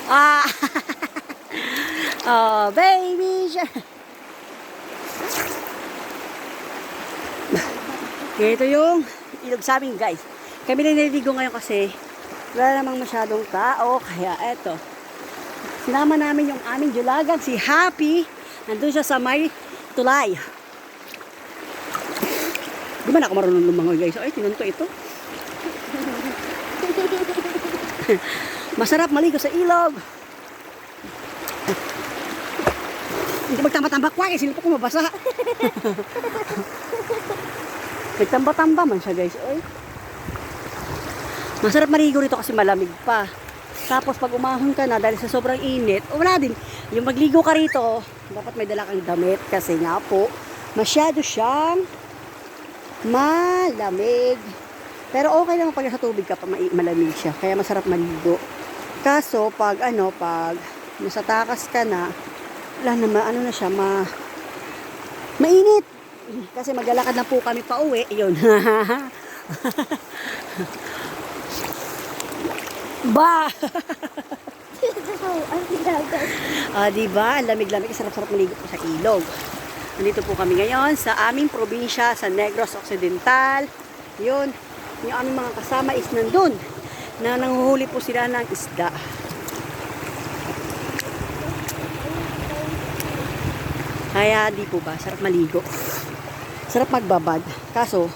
Ah! Oh, baby shark. Ito yung ilog sa amin, guys. Kami lang naliligo ngayon kasi wala namang masyadong tao. Kaya eto, sinama namin yung aming dulagan, si Happy. Nandun siya sa may tulay. Di ba na ako marunong lumangoy, guys? Ay, tinan ko ito. Masarap maligo sa ilog. Hindi magtamba-tamba kwa, eh. Silip ako mabasa. Nagtamba-tamba man siya, guys. Ay. Masarap maligo rito kasi malamig pa. Tapos pag umahon ka na dahil sa sobrang init, wala din. Yung magligo ka rito, dapat may dala kang damit kasi nga po, masyado siyang malamig. Pero okay naman pag nasa tubig ka pa, malamig siya. Kaya masarap maligo. Kaso pag nasa takas ka na, wala naman, na siya, mainit. Kasi maglalakad na po kami pa uwi. Yun. Ba! Diba? Ang lamig-lamig. Sarap-sarap maligo po sa ilog. Nandito po kami ngayon sa aming probinsya, sa Negros Occidental. Yun. Yung aming mga kasama is nandun. Na nanguhuli po sila ng isda. Kaya di po ba, sarap maligo. Sarap magbabad. Kaso,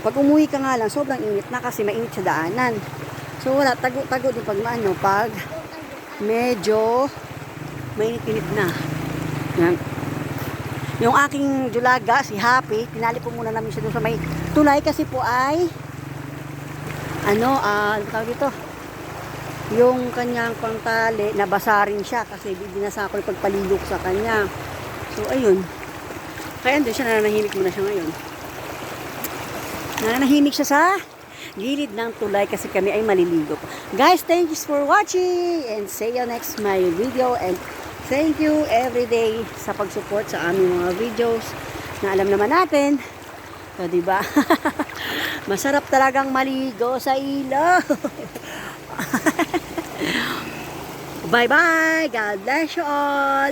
pag umuwi ka nga lang, sobrang init na kasi mainit sa daanan. So wala, tago-tago din pag medyo mainit-init na. Yan. Yung aking dulaga, si Happy, tinali po muna namin siya doon sa may tulay kasi po ay ano tawag dito? Yung kanyang pangtali, nabasa rin siya kasi binasa ko yung pagpaligo sa kanya. So, ayun. Kaya andun siya, nananahimik muna siya ngayon. Nananahimik siya sa gilid ng tulay kasi kami ay maliligo. Guys, thank you for watching and see you next my video and thank you everyday sa pag-support sa aming mga videos na alam naman natin. So, diba? Masarap talagang maligo sa ilog. Bye-bye! God bless you all!